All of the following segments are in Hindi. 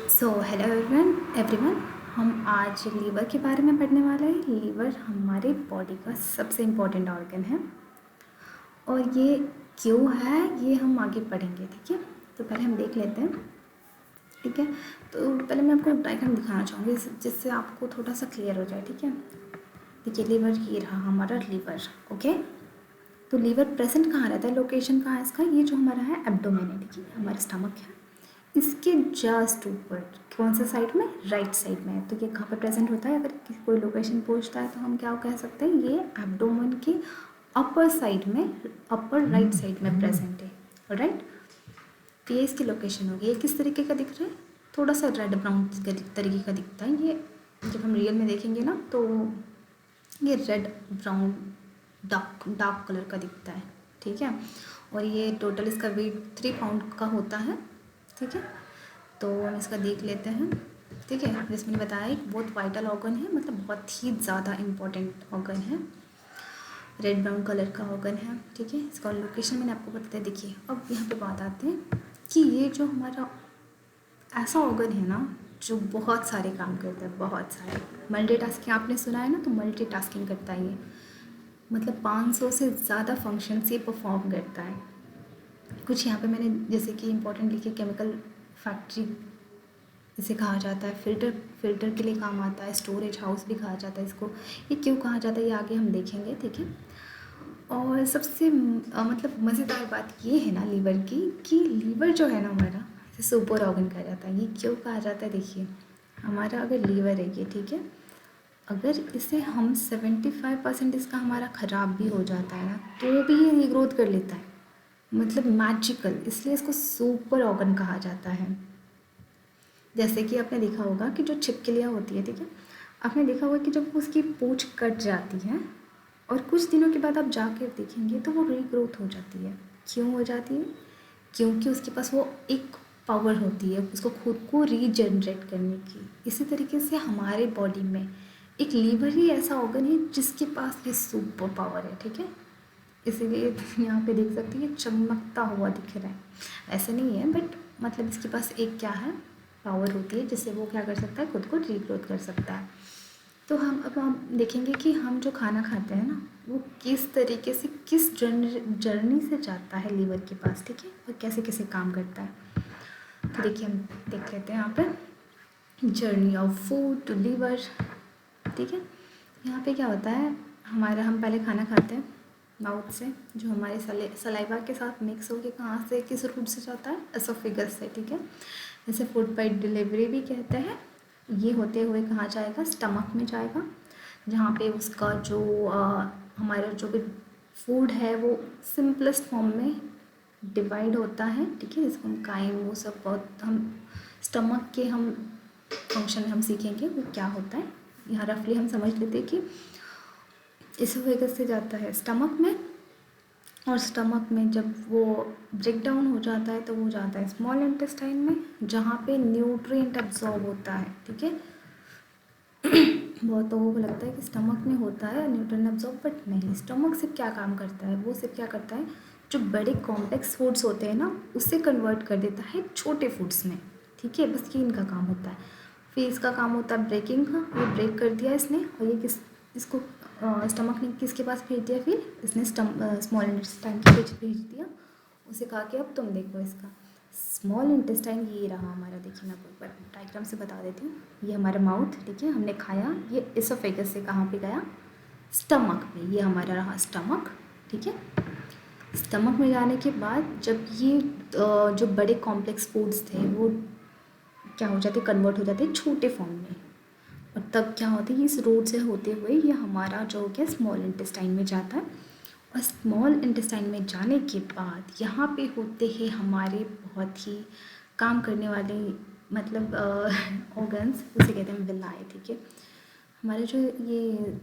सो हेलो एवरीवन हम आज लीवर के बारे में पढ़ने वाले हैं। लीवर हमारे बॉडी का सबसे इम्पोर्टेंट ऑर्गन है और ये क्यों है ये हम आगे पढ़ेंगे। ठीक है, तो पहले हम देख लेते हैं। ठीक है, तो पहले मैं आपको डायग्राम दिखाना चाहूँगी जिससे आपको थोड़ा सा क्लियर हो जाए। ठीक है, देखिए लीवर ये रहा हमारा लीवर। ओके, तो लीवर प्रेजेंट कहाँ रहता है, लोकेशन कहाँ है इसका, ये जो हमारा है एब्डोमेन है। देखिए हमारा स्टमक है, इसके जस्ट ऊपर कौन सा साइड में, राइट साइड में। तो ये कहाँ पर प्रेजेंट होता है, अगर कोई लोकेशन पूछता है तो हम क्या कह सकते हैं, ये एब्डोमेन के अपर साइड में, अपर राइट साइड में प्रेजेंट है। राइट, तो ये इसकी लोकेशन होगी। ये किस तरीके का दिख रहा है, थोड़ा सा रेड ब्राउन तरीके का दिखता है। ये जब हम रियल में देखेंगे ना तो ये रेड ब्राउन डार्क कलर का दिखता है। ठीक है, और ये टोटल इसका वेट 3 पाउंड का होता है। ठीक है, तो हम इसका देख लेते हैं। ठीक है, जैसे मैंने बताया एक बहुत वाइटल ऑर्गन है, मतलब बहुत ही ज़्यादा इम्पोर्टेंट ऑर्गन है, रेड ब्राउन कलर का ऑर्गन है। ठीक है, इसका लोकेशन मैंने आपको बताया। देखिए अब यहाँ पे बात आते हैं कि ये जो हमारा ऐसा ऑर्गन है ना जो बहुत सारे काम करता है, बहुत सारे मल्टीटास्किंग, आपने सुना है ना, तो मल्टीटास्किंग करता है ये, मतलब 500 से ज़्यादा फंक्शंस ये परफॉर्म करता है। कुछ यहाँ पे मैंने जैसे कि इम्पोर्टेंट लिखे, केमिकल फैक्ट्री इसे कहा जाता है, फिल्टर के लिए काम आता है, स्टोरेज हाउस भी कहा जाता है इसको। ये क्यों कहा जाता है ये आगे हम देखेंगे। ठीक है, और सबसे मतलब मज़ेदार बात ये है ना लीवर की, कि लीवर जो है ना हमारा इसे सुपर ऑर्गन कहा जाता है। ये क्यों कहा जाता है, देखिए हमारा अगर लीवर है ये, ठीक है, अगर इसे हम 75% इसका हमारा ख़राब भी हो जाता है ना तो भी ये रीग्रोथ कर लेता है, मतलब मैजिकल, इसलिए इसको सुपर ऑर्गन कहा जाता है। जैसे कि आपने देखा होगा कि जो छिपकलियाँ होती है, ठीक है, आपने देखा होगा कि जब उसकी पूंछ कट जाती है और कुछ दिनों के बाद आप जाकर देखेंगे तो वो रीग्रोथ हो जाती है। क्यों हो जाती है, क्योंकि उसके पास वो एक पावर होती है उसको खुद को रीजनरेट करने की। इसी तरीके से हमारे बॉडी में एक लीवर ही ऐसा ऑर्गन है जिसके पास ये सुपर पावर है। ठीक है, इसीलिए यहाँ पे देख सकते हैं ये चमकता हुआ दिख रहा है, ऐसे नहीं है बट मतलब इसके पास एक क्या है, पावर होती है जिससे वो क्या कर सकता है, खुद को रीग्रोथ कर सकता है। तो हम देखेंगे कि हम जो खाना खाते हैं ना वो किस तरीके से, किस जर्नी से जाता है लीवर के पास। ठीक है, और कैसे कैसे काम करता है। तो देखिए हम देख लेते हैं यहाँ पे, journey of food to liver. ठीक है, यहाँ पे क्या होता है, हमारा हम पहले खाना खाते हैं माउथ से, जो हमारे सलाइवा के साथ मिक्स होके कहाँ से, किस रूट से जाता है, एसोफेगस से। ठीक है, जैसे फूड बाय डिलीवरी भी कहते हैं। ये होते हुए कहाँ जाएगा, स्टमक में जाएगा, जहाँ पे उसका जो हमारा जो भी फूड है वो सिंपलेस्ट फॉर्म में डिवाइड होता है। ठीक है, जिसको हम काइम वो सब बहुत हम स्टमक के हम फंक्शन हम सीखेंगे वो क्या होता है। यहाँ रफली हम समझ लेते हैं कि एसोफेगस से जाता है स्टमक में, और स्टमक में जब वो ब्रेक डाउन हो जाता है तो वो जाता है स्मॉल इंटेस्टाइन में, जहाँ पे न्यूट्रिएंट अब्जॉर्ब होता है। ठीक है, बहुत लोगों को लगता है कि स्टमक में होता है न्यूट्रिएंट अब्जॉर्ब, बट नहीं। स्टमक सिर्फ क्या काम करता है, वो सिर्फ क्या करता है, जो बड़े कॉम्प्लेक्स फूड्स होते हैं ना उससे कन्वर्ट कर देता है छोटे फूड्स में। ठीक है, बस ये इनका काम होता है। फिर इसका काम होता है ब्रेकिंग का, ये ब्रेक कर दिया इसने, और ये इसको स्टमक ने किसके पास भेज दिया, फिर इसने स्मॉल इंटेस्टाइन के भेज दिया। उसे कहा कि अब तुम देखो इसका स्मॉल इंटेस्टाइन ये रहा हमारा। देखिए मैं आपको एक बार डायग्राम से बता देती हूँ। ये हमारा माउथ, ठीक है, हमने खाया, ये एसोफेगस से कहाँ पे गया, स्टमक में, ये हमारा रहा स्टमक। ठीक है, स्टमक में जाने के बाद जब ये जो बड़े कॉम्प्लेक्स फूड्स थे वो क्या हो जाते, कन्वर्ट हो जाते छोटे फॉर्म में, और तब क्या होती है, इस रूट से होते हुए ये हमारा जो हो गया स्मॉल इंटेस्टाइन में जाता है। और स्मॉल इंटेस्टाइन में जाने के बाद यहाँ पे होते हैं हमारे बहुत ही काम करने वाले मतलब ऑर्गन्स, उसे कहते हैं विलाई। ठीक है, हमारे जो ये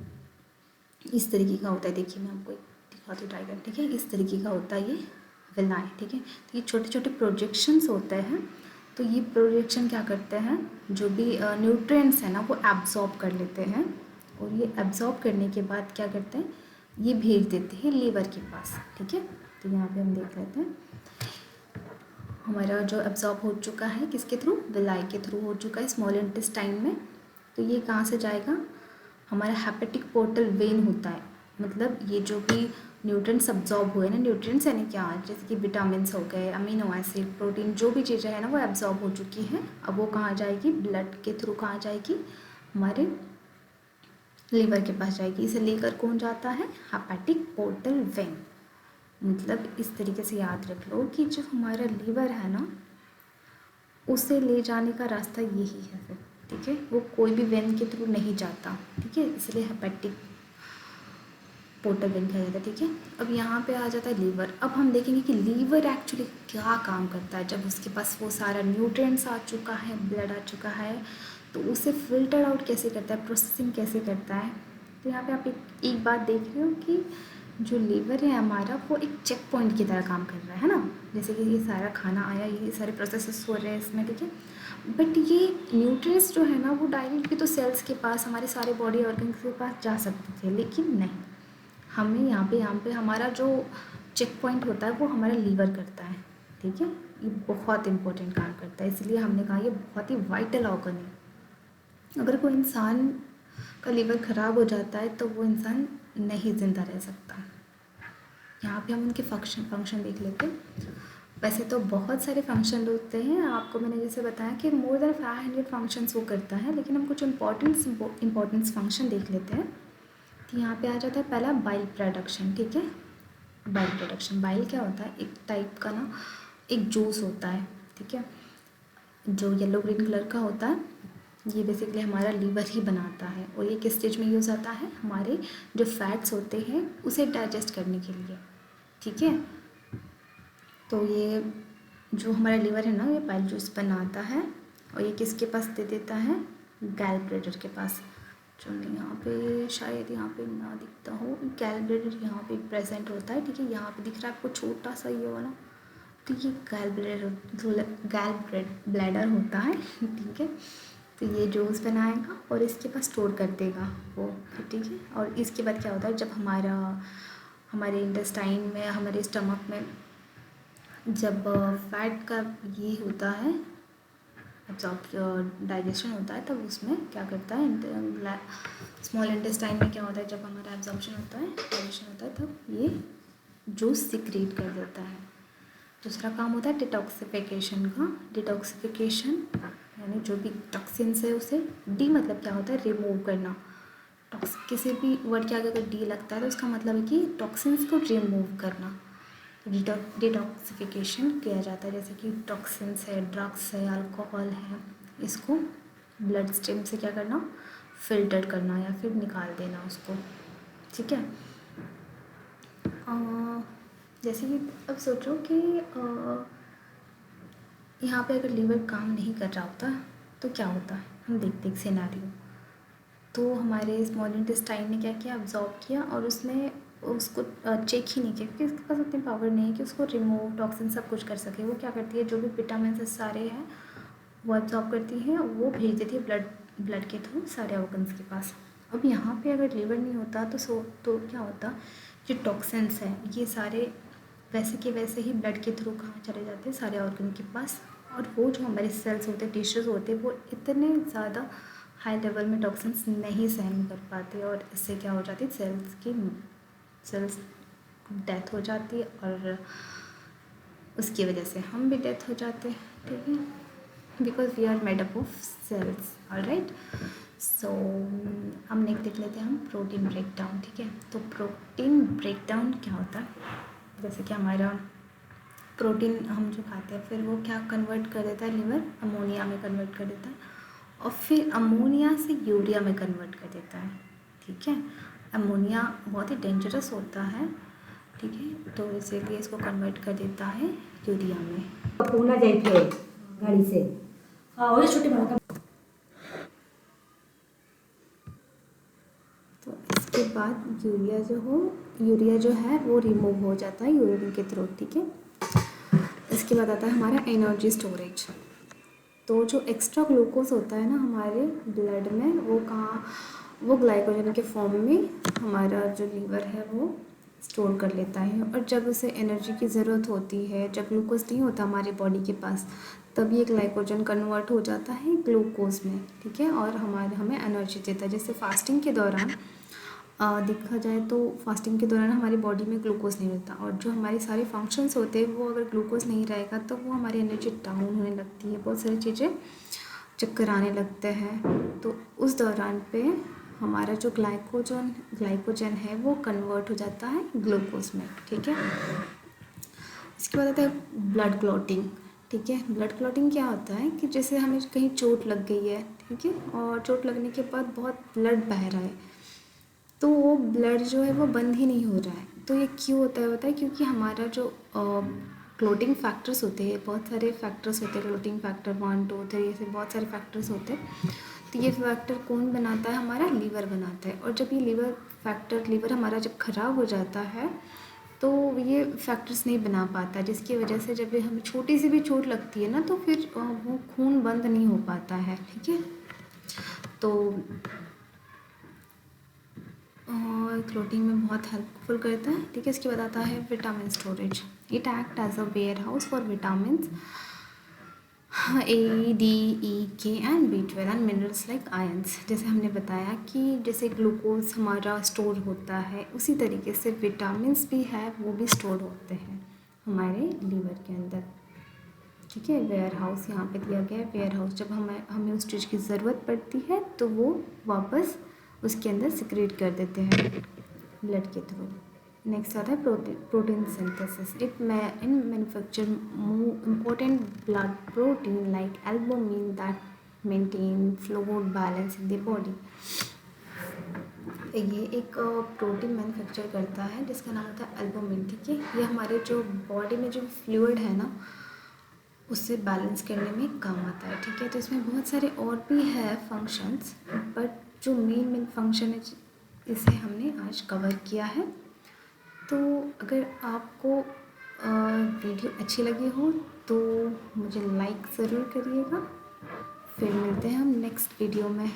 इस तरीके का होता है, देखिए मैं आपको एक दिखाती हूँ डायग्राम। ठीक है, इस तरीके का होता है ये विलाई। ठीक है, तो ये छोटे छोटे प्रोजेक्शंस होते हैं। तो ये प्रोजेक्शन क्या करते हैं, जो भी न्यूट्रिएंट्स हैं ना वो एब्जॉर्ब कर लेते हैं, और ये एब्जॉर्ब करने के बाद क्या करते हैं, ये भेज देते हैं लीवर के पास। ठीक है, तो यहाँ पे हम देख लेते हैं, हमारा जो एब्जॉर्ब हो चुका है किसके थ्रू, विलाई के थ्रू हो चुका है स्मॉल इंटेस्टाइन में। तो ये कहाँ से जाएगा, हमारा हेपेटिक पोर्टल वेन होता है, मतलब ये जो भी न्यूट्रिएंट्स अब्जॉर्ब हुए ना, न्यूट्रिएंट्स यानी क्या, जैसे कि विटामिन्स हो गए, अमीनो एसिड, प्रोटीन, जो भी चीज़ें हैं ना वो एब्जॉर्ब हो चुकी हैं। अब वो कहाँ जाएगी, ब्लड के थ्रू कहाँ जाएगी, हमारे लीवर के पास जाएगी। इसे लेकर कौन जाता है, हेपेटिक पोर्टल वेन। मतलब इस तरीके से याद रख लो कि जो हमारा लीवर है ना, उसे ले जाने का रास्ता यही है फिर, ठीक है। वो कोई भी वेन के थ्रू नहीं जाता, ठीक है, इसलिए हेपेटिक पोर्टल वेन कहा जाता है, ठीक है। अब यहाँ पे आ जाता है लीवर। अब हम देखेंगे कि लीवर एक्चुअली क्या काम करता है। जब उसके पास वो सारा न्यूट्रिएंट्स आ चुका है, ब्लड आ चुका है, तो उसे फिल्टर आउट कैसे करता है, प्रोसेसिंग कैसे करता है। तो यहाँ पे आप एक बात देख रहे हो कि जो लीवर है हमारा, वो एक चेक पॉइंट की तरह काम कर रहा है ना। जैसे कि ये सारा खाना आया, ये सारे प्रोसेसेस हो रहे हैं इसमें, ठीक है। बट ये न्यूट्रिएंट्स जो है ना, वो डायरेक्टली तो सेल्स के पास, हमारे सारे बॉडी ऑर्गन्स के पास जा सकते थे, लेकिन नहीं, हमें यहाँ पे हमारा जो चेक पॉइंट होता है वो हमारा लीवर करता है, ठीक है। ये बहुत इंपॉर्टेंट काम करता है, इसलिए हमने कहा ये बहुत ही वाइटल ऑर्गन है। अगर कोई इंसान का लीवर ख़राब हो जाता है तो वो इंसान नहीं ज़िंदा रह सकता। यहाँ पे हम उनके फंक्शन देख लेते हैं। वैसे तो बहुत सारे फंक्शन होते हैं, आपको मैंने जैसे बताया कि मोर देन 500 फंक्शंस वो करता है, लेकिन हम कुछ इम्पोर्टेंस फंक्शन देख लेते हैं। तो यहाँ पे आ जाता है पहला बाइल प्रोडक्शन, ठीक है। बाइल प्रोडक्शन, बाइल क्या होता है, एक टाइप का ना एक जूस होता है, ठीक है, जो येलो ग्रीन कलर का होता है। ये बेसिकली हमारा लीवर ही बनाता है, और ये किस स्टेज में यूज़ आता है, हमारे जो फैट्स होते हैं उसे डाइजेस्ट करने के लिए, ठीक है। तो ये जो हमारा लीवर है ना, ये बाइल जूस बनाता है, और ये किसके पास दे देता है, गैल ब्लैडर के पास। जो यहाँ पे शायद यहाँ पे ना दिखता हो, गैल ब्लैडर यहाँ पे प्रेजेंट होता है, ठीक है। यहाँ पे दिख रहा है आपको छोटा सा ये वाला, तो ये गैल ब्लैडर होता है, ठीक है। तो ये जूस बनाएगा और इसके पास स्टोर कर देगा वो, ठीक है। और इसके बाद क्या होता है, जब हमारे इंटेस्टाइन में, हमारे स्टमक में जब फैट का ये होता है, डाइजेशन होता है, तब उसमें क्या करता है, स्मॉल इंटेस्टाइन में क्या होता है, जब हमारा एब्जॉर्प्शन होता है, डाइजेशन होता है, तब ये जूस सिक्रीट कर देता है। दूसरा काम होता है डिटॉक्सिफिकेशन का। डिटॉक्सिफिकेशन यानी जो भी टॉक्सिन्स है उसे, डी मतलब क्या होता है, रिमूव करना। किसी भी वर्ड के आगे अगर डी लगता है तो उसका मतलब है कि टॉक्सिन्स को रिमूव करना। डिटॉक्सिफिकेशन किया जाता है, जैसे कि टॉक्सिन्स है, ड्रग्स है, अल्कोहल है, इसको ब्लड स्ट्रीम से क्या करना, फिल्टर करना या फिर निकाल देना उसको, ठीक है। जैसे कि अब सोचो कि यहाँ पे अगर लीवर काम नहीं कर रहा होता तो क्या होता है, हम देखते एक सिनेरियो। तो हमारे स्मॉल इंटेस्टाइन ने क्या किया, अब्जॉर्ब किया, और उसने उसको चेक ही नहीं किया, क्योंकि उसके पास उतनी पावर नहीं है कि उसको रिमूव, टॉक्सिन सब कुछ कर सके। वो क्या करती है, जो भी विटामिन सारे हैं वो अब्जॉर्ब करती है, वो भेज देती है ब्लड के थ्रू सारे ऑर्गन्स के पास। अब यहाँ पे अगर लीवर नहीं होता तो क्या होता, जो टॉक्सिन्स हैं ये सारे वैसे के वैसे ही ब्लड के थ्रू कहाँ चले जाते हैं, सारे ऑर्गन के पास। और वो जो हमारे सेल्स होते हैं, टिश्यूज़ होते हैं, वो इतने ज़्यादा हाई लेवल में टॉक्सिन्स नहीं सहन कर पाते, और इससे क्या हो जाती है, सेल्स डेथ हो जाती है, और उसकी वजह से हम भी डेथ हो जाते हैं, ठीक है, because we are made up of cells, alright. So हम नेक्स्ट देख लेते हैं हम प्रोटीन ब्रेकडाउन, ठीक है। तो प्रोटीन ब्रेकडाउन क्या होता है, जैसे कि हमारा प्रोटीन हम जो खाते हैं, फिर वो क्या कन्वर्ट कर देता है, लीवर अमोनिया में कन्वर्ट कर देता है, और फिर अमोनिया से यूरिया में कन्वर्ट कर देता है, ठीक है। अमोनिया बहुत ही डेंजरस होता है, ठीक है, तो इसीलिए इसको कन्वर्ट कर देता है यूरिया में। पूना जाइए गाड़ी से, हाँ वही छोटी बड़ा। तो इसके बाद यूरिया जो है वो रिमूव हो जाता है यूरिन के थ्रू, ठीक है। इसके बाद आता है हमारा एनर्जी स्टोरेज। तो जो एक्स्ट्रा ग्लूकोज होता है ना हमारे ब्लड में, वो ग्लाइकोजन के फॉर्म में हमारा जो लीवर है वो स्टोर कर लेता है। और जब उसे एनर्जी की ज़रूरत होती है, जब ग्लूकोज नहीं होता हमारी बॉडी के पास, तब ये ग्लाइकोजन कन्वर्ट हो जाता है ग्लूकोज में, ठीक है, और हमें एनर्जी देता है। जैसे फास्टिंग के दौरान देखा जाए तो फास्टिंग के दौरान हमारी बॉडी में ग्लूकोज नहीं होता, और जो हमारे सारे फंक्शंस होते हैं वो अगर ग्लूकोज नहीं रहेगा तो वो हमारी एनर्जी डाउन होने लगती है, बहुत सारी चीज़ें चक्कर आने लगते हैं। तो उस दौरान पे हमारा जो ग्लाइकोजन है वो कन्वर्ट हो जाता है ग्लूकोज में, ठीक है। इसके बाद आता है ब्लड क्लॉटिंग, ठीक है। ब्लड क्लॉटिंग क्या होता है कि जैसे हमें कहीं चोट लग गई है, ठीक है, और चोट लगने के बाद बहुत ब्लड बह रहा है, तो वो ब्लड जो है वो बंद ही नहीं हो रहा है। तो ये क्यों होता है क्योंकि हमारा जो क्लोटिंग फैक्टर्स होते हैं, बहुत सारे फैक्टर्स होते हैं, क्लोटिंग फैक्टर 1 2 3 ऐसे बहुत सारे फैक्टर्स होते हैं। तो ये फैक्टर कौन बनाता है? हमारा लीवर बनाता है। और जब ये लीवर हमारा जब ख़राब हो जाता है तो ये फैक्टर्स नहीं बना पाता, जिसकी वजह से जब हमें छोटी सी भी चोट लगती है ना तो फिर वो खून बंद नहीं हो पाता है, ठीक है। तो क्लोटिंग में बहुत हेल्पफुल करता है, ठीक है। इसके बाद आता है vitamin storage. It act as a warehouse for vitamin A, D, E, K and B12 and minerals like ions. जैसे हमने बताया कि जैसे ग्लूकोज हमारा स्टोर होता है, उसी तरीके से विटामिन्स भी है वो भी स्टोर होते हैं हमारे लीवर के अंदर, ठीक है। वेयर हाउस यहाँ पे दिया गया है। वेयर हाउस जब हमें उस चीज़ की ज़रूरत पड़ती है तो वो वापस उसके अंदर सिक्रेट कर देते हैं ब्लड के थ्रू। नेक्स्ट आता है protein synthesis. It in manufacture important blood protein like albumin that maintain fluid balance in the body. ये एक प्रोटीन मैन्युफैक्चर करता है जिसका नाम होता है एल्बुमिन, ठीक है। ये हमारे जो बॉडी में जो फ्लूइड है ना उससे बैलेंस करने में काम आता है, ठीक है। तो इसमें बहुत सारे और भी है फंक्शंस, बट जो मेन फंक्शन है इसे हमने आज कवर किया है। तो अगर आपको वीडियो अच्छी लगी हो तो मुझे लाइक ज़रूर करिएगा। फिर मिलते हैं हम नेक्स्ट वीडियो में।